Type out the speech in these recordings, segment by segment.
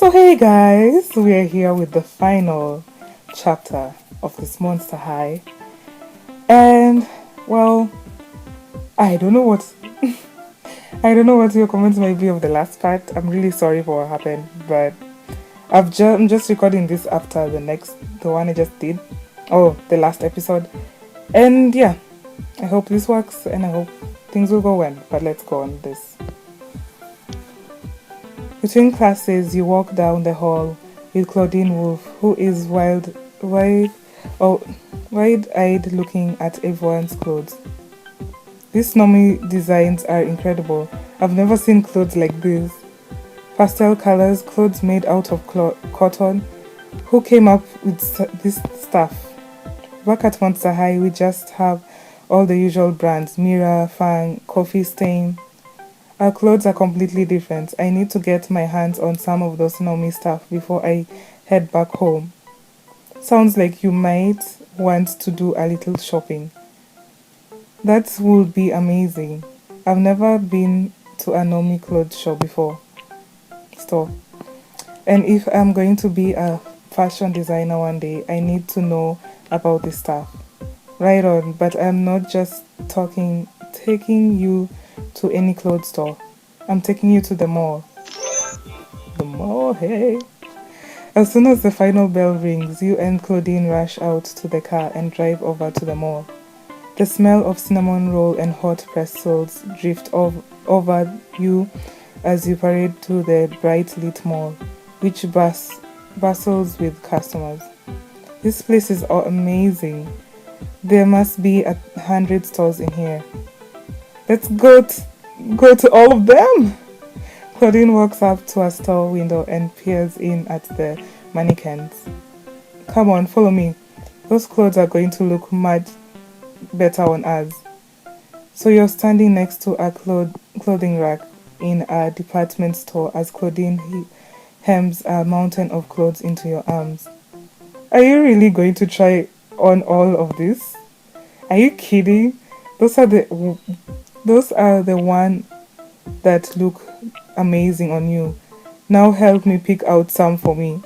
So hey guys, we are here with the final chapter of this Monster High. And well, I don't know what I don't know what your comments might be of the last part. I'm really sorry for what happened, but I'm just recording this after the one I just did. Oh, the last episode. And yeah, I hope this works and I hope things will go well. But let's go on this. Between classes, you walk down the hall with Claudine Wolfe, who is oh, wide-eyed looking at everyone's clothes. These Nomi designs are incredible. I've never seen clothes like this. Pastel colors, clothes made out of cotton. Who came up with this stuff? Back at Monster High, we just have all the usual brands: Mira, Fang, Coffee Stain. Our clothes are completely different. I need to get my hands on some of those Nomi stuff before I head back home. Sounds like you might want to do a little shopping. That would be amazing. I've never been to a Nomi clothes shop before. Store. And if I'm going to be a fashion designer one day, I need to know about this stuff. Right on, but I'm not just taking you to any clothes store. I'm taking you to the mall. The mall, hey. As soon as the final bell rings, you and Claudine rush out to the car and drive over to the mall. The smell of cinnamon roll and hot pretzels drift over you as you parade to the bright lit mall, which bustles with customers. This place is amazing. There must be 100 stores in here. Let's go to all of them. Claudine walks up to a store window and peers in at the mannequins. Come on, follow me. Those clothes are going to look much better on us. So you're standing next to a clothing rack in a department store as Claudine hems a mountain of clothes into your arms. Are you really going to try on all of this? Are you kidding? Those are the one that look amazing on you. Now help me pick out some for me.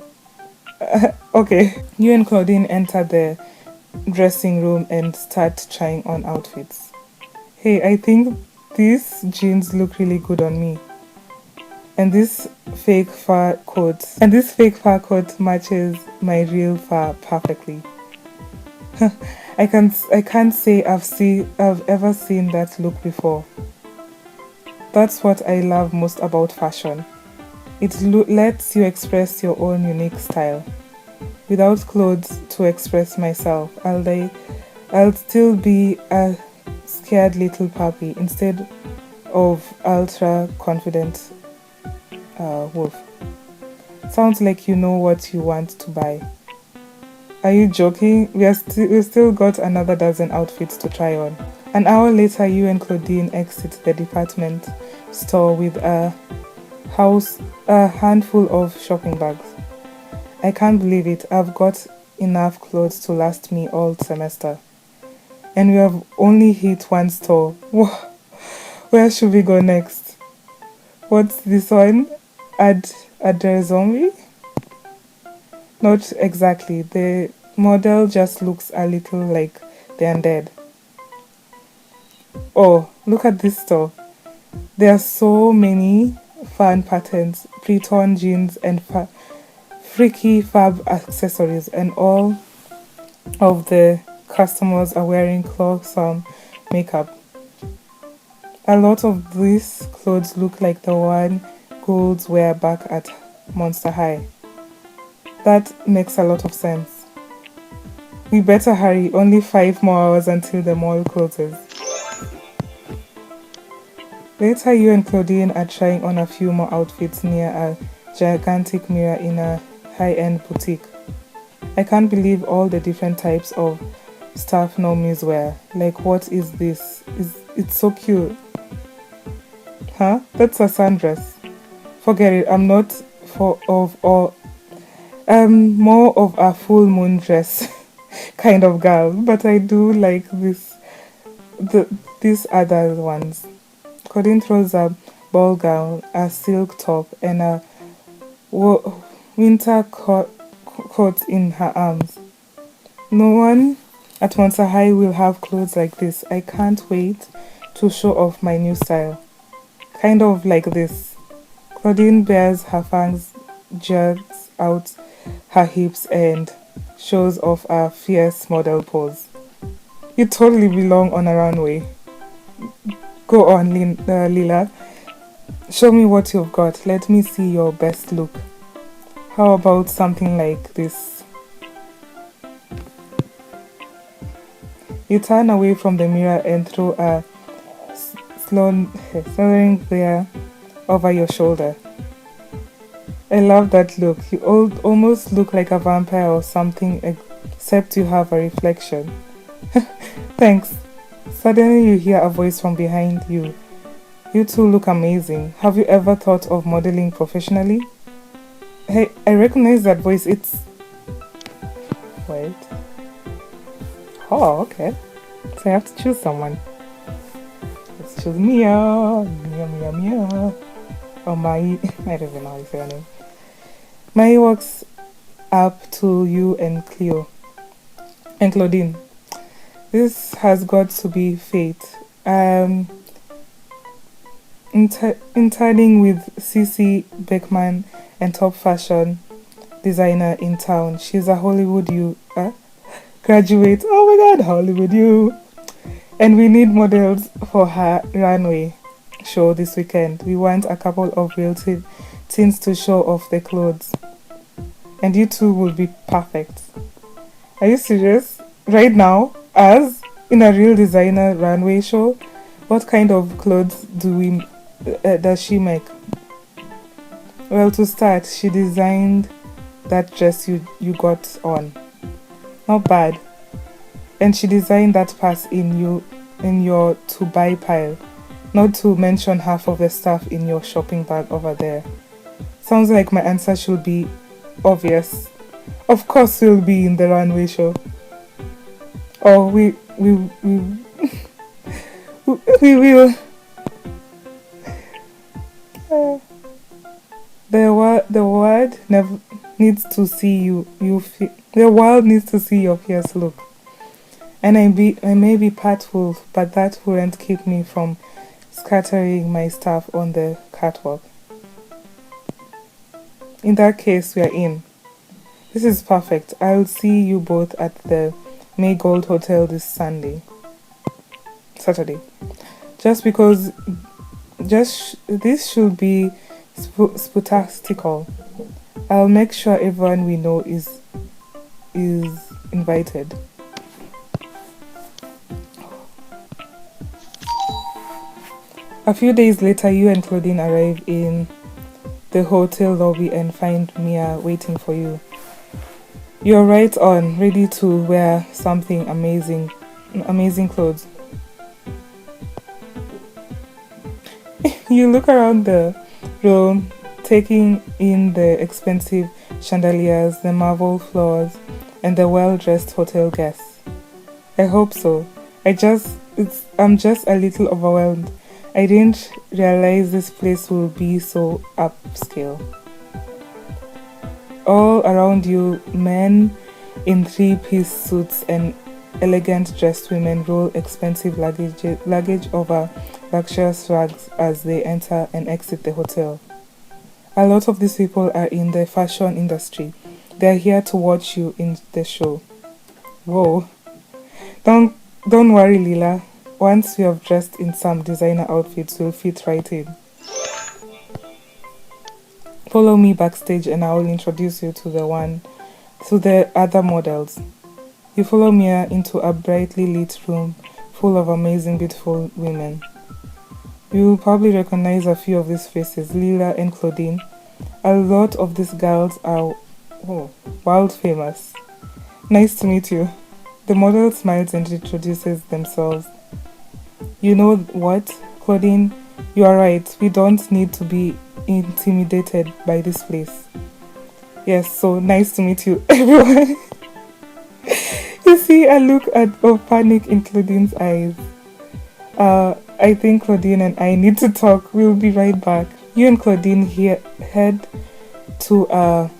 Okay. You and Claudine enter the dressing room and start trying on outfits. Hey, I think these jeans look really good on me. And this fake fur coat matches my real fur perfectly. I can't say I've ever seen that look before. That's what I love most about fashion. It lets you express your own unique style. Without clothes to express myself, I'll still be a scared little puppy instead of ultra confident wolf. Sounds like you know what you want to buy. Are you joking? We've still got another dozen outfits to try on. An hour later, you and Claudine exit the department store with a handful of shopping bags. I can't believe it. I've got enough clothes to last me all semester. And we have only hit one store. Where should we go next? What's this one? Ad Zombie? Not exactly. The model just looks a little like the undead. Oh, look at this store. There are so many fun patterns, pre-torn jeans and freaky fab accessories, and all of the customers are wearing clothesome makeup. A lot of these clothes look like the one ghouls wear back at Monster High. That makes a lot of sense. We better hurry, only 5 more hours until the mall closes. Later, you and Claudine are trying on a few more outfits near a gigantic mirror in a high-end boutique. I can't believe all the different types of stuff Nomis wear. Like, what is this? It's so cute. Huh? That's a sundress. Forget it. I'm not more of a full moon dress kind of girl, but I do like these other ones. Claudine throws a ball gown, a silk top, and a winter coat in her arms. No one at Monster High will have clothes like this. I can't wait to show off my new style. Kind of like this. Claudine bears her fangs, jerks out her hips, and shows off a fierce model pose. You totally belong on a runway. Go on, Lila. Show me what you've got. Let me see your best look. How about something like this? You turn away from the mirror and throw a slurring glare over your shoulder. I love that look. You almost look like a vampire or something, except you have a reflection. Thanks. Suddenly you hear a voice from behind you. You two look amazing. Have you ever thought of modeling professionally? Hey, I recognize that voice. It's... Wait. Oh, okay. So I have to choose someone. Let's choose Mia. Mia. Or Mai. I don't even know how you say her name. Mai walks up to you and Cleo. And Claudine. This has got to be fate. Interning with CC Beckman and top fashion designer in town. She's a Hollywood graduate. Oh my god, Hollywood you. And we need models for her runway show this weekend. We want a couple of real teens to show off their clothes. And you two will be perfect. Are you serious? Right now, as in a real designer runway show, what kind of clothes does she make? Well, to start, she designed that dress you got on. Not bad. And she designed that pass in your to buy pile. Not to mention half of the stuff in your shopping bag over there. Sounds like my answer should be obvious. Of course we'll be in the runway show. Or we will. The world never needs to see you. The world needs to see your fierce look. And I may be part wolf, but that wouldn't keep me from scattering my stuff on the catwalk. In that case, we are in. This is perfect. I'll see you both at the Maygold Hotel this Saturday. This should be spectacular. I'll make sure everyone we know is invited. A few days later, you and Claudine arrive in the hotel lobby and find Mia waiting for you. You're right on, ready to wear something amazing clothes. You look around the room, taking in the expensive chandeliers, the marble floors, and the well-dressed hotel guests. I hope so. I'm just a little overwhelmed. I didn't realize this place will be so upscale. All around you, men in three-piece suits and elegant dressed women roll expensive luggage over luxurious rugs as they enter and exit the hotel. A lot of these people are in the fashion industry. They are here to watch you in the show. Whoa. Don't worry, Lila. Once you have dressed in some designer outfits, you'll fit right in. Follow me backstage and I will introduce you to the other models. You follow Mia into a brightly lit room full of amazing, beautiful women. You will probably recognize a few of these faces, Lila and Claudine. A lot of these girls are world famous. Nice to meet you. The model smiles and introduces themselves. You know what, Claudine? You are right. We don't need to be intimidated by this place. Yes, so nice to meet you, everyone. You see a look of panic in Claudine's eyes. I think Claudine and I need to talk. We'll be right back. You and Claudine head to a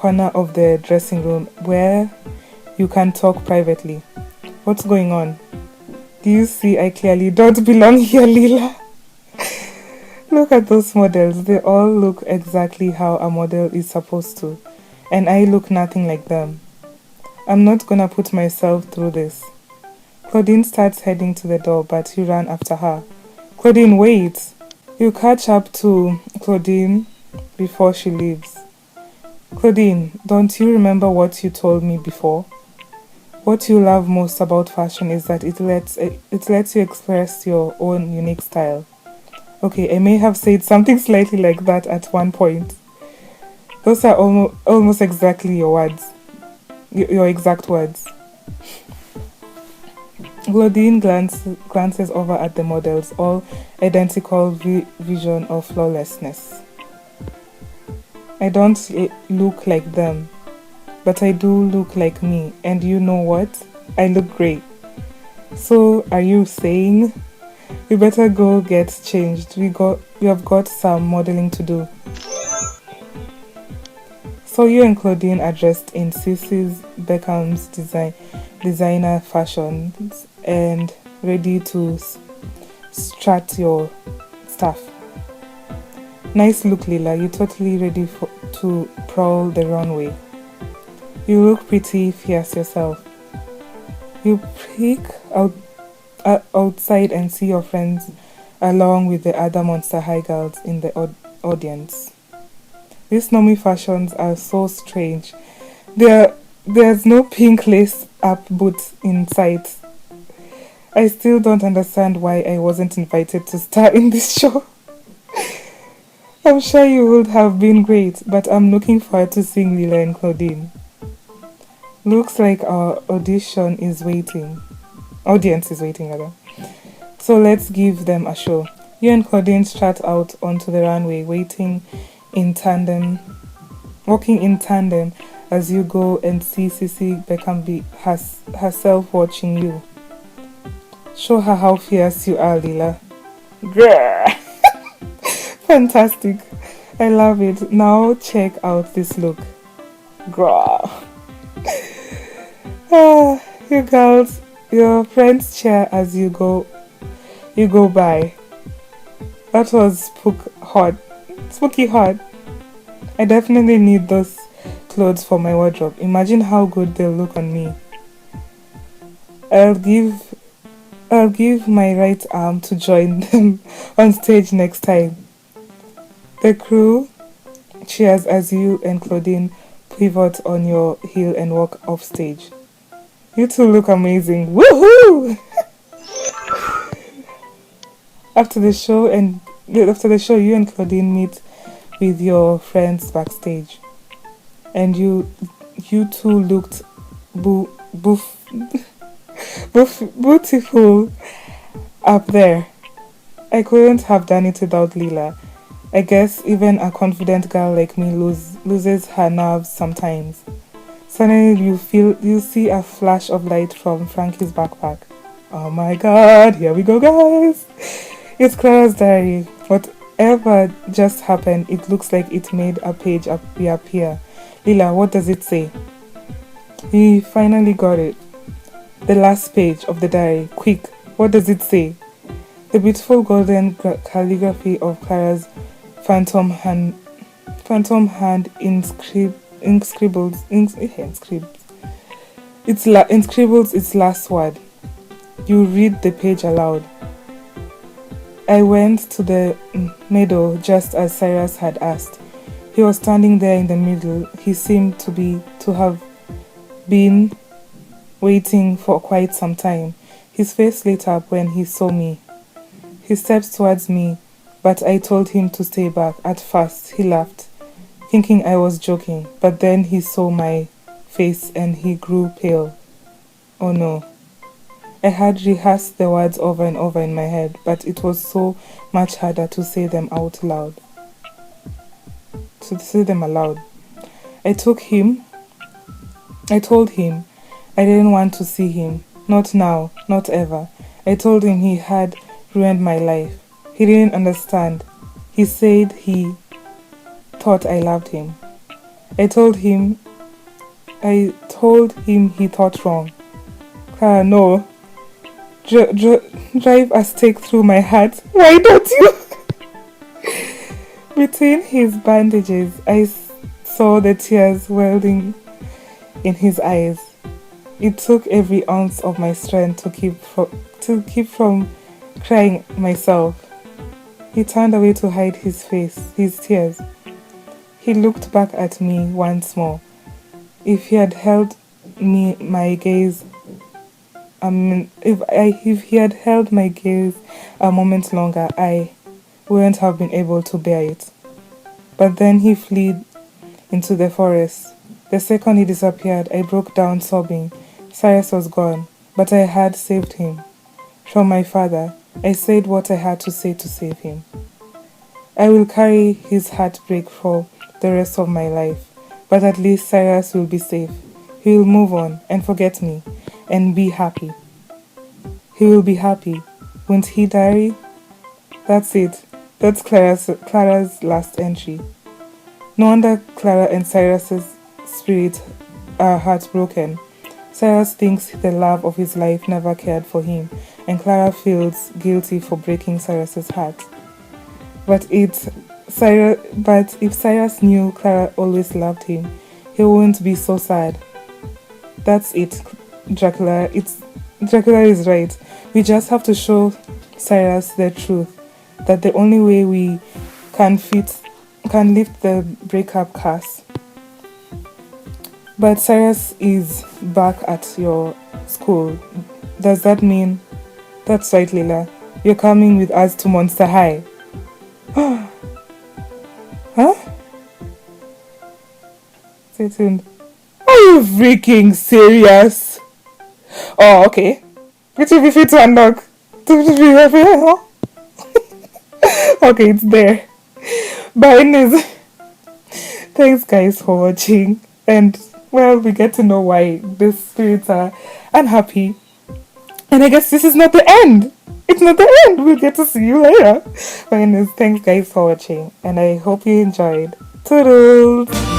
corner of the dressing room where you can talk privately. What's going on? Do you see I clearly don't belong here, Lila? Look at those models. They all look exactly how a model is supposed to. And I look nothing like them. I'm not gonna put myself through this. Claudine starts heading to the door, but you run after her. Claudine, wait! You catch up to Claudine before she leaves. Claudine, don't you remember what you told me before? What you love most about fashion is that it lets you express your own unique style. Okay, I may have said something slightly like that at one point. Those are almost exactly your words. Your exact words. Claudine glances over at the models, all identical vision of flawlessness. I don't look like them, but I do look like me, and you know what? I look great. So, are you saying we better go get changed? We have got some modeling to do. So you and Claudine are dressed in Sissy's Beckham's designer fashions and ready to strut your stuff. Nice look, Lila. You're totally ready to prowl the runway. You look pretty fierce yourself. You peek outside and see your friends along with the other Monster High girls in the audience. These Nomi fashions are so strange. There's no pink lace-up boots in sight. I still don't understand why I wasn't invited to star in this show. I'm sure you would have been great, but I'm looking forward to seeing Lila and Claudine. Looks like our audience is waiting rather. So let's give them a show. You and Claudine strut out onto the runway, walking in tandem as you go and see Sissy Beckham herself watching you. Show her how fierce you are, Lila. Grrr. Fantastic. I love it. Now check out this look. Grrr. You girls, your friends cheer as you go by. That was spooky hot. I definitely need those clothes for my wardrobe. Imagine how good they'll look on me. I'll give my right arm to join them on stage next time. The crew cheers as you and Claudine pivot on your heel and walk off stage. You two look amazing. Woohoo! After the show, you and Claudine meet with your friends backstage, and you two looked beautiful up there. I couldn't have done it without Lila. I guess even a confident girl like me loses her nerves sometimes. Suddenly you see a flash of light from Frankie's backpack. Oh my god, here we go, guys! It's Clara's diary. Whatever just happened, it looks like it made a page reappear. Lila, what does it say? We finally got it. The last page of the diary. Quick, what does it say? The beautiful golden calligraphy of Clara's phantom hand inscribbles its last word. You read the page aloud. I went to the meadow just as Cyrus had asked. He was standing there in the middle. He seemed to have been waiting for quite some time. His face lit up when he saw me. He stepped towards me, but I told him to stay back. At first, he laughed, thinking I was joking, but then he saw my face and he grew pale. Oh no. I had rehearsed the words over and over in my head, but it was so much harder to say them out loud. I told him I didn't want to see him. Not now, not ever. I told him he had ruined my life. He didn't understand. He said he thought I loved him. I told him he thought wrong. Clara, no. Drive a stake through my heart. Why don't you? Between his bandages, I saw the tears welling in his eyes. It took every ounce of my strength to keep from crying myself. He turned away to hide his tears. He looked back at me once more. If he had held my gaze, if he had held my gaze a moment longer, I wouldn't have been able to bear it. But then he fled into the forest. The second he disappeared, I broke down sobbing. Cyrus was gone, but I had saved him. From my father, I said what I had to say to save him. I will carry his heartbreak for the rest of my life, but at least Cyrus will be safe. He will move on and forget me and be happy. He will be happy. Won't he, diary? That's it. That's Clara's last entry. No wonder Clara and Cyrus's spirit are heartbroken. Cyrus thinks the love of his life never cared for him, and Clara feels guilty for breaking Cyrus's heart. But if Cyrus knew Clara always loved him, he wouldn't be so sad. That's it, Dracula. Dracula is right. We just have to show Cyrus the truth, that the only way we can lift the breakup curse. But Cyrus is back at your school. Does that mean... That's right, Leila. You're coming with us to Monster High. Huh? Stay tuned. Are you freaking serious? Oh, okay. It will be free to unlock. Okay, it's there. But anyways, thanks guys for watching. And well, we get to know why the spirits are unhappy. And I guess this is not the end. It's not the end. We'll get to see you later. But anyways, thanks guys for watching. And I hope you enjoyed. Toodles!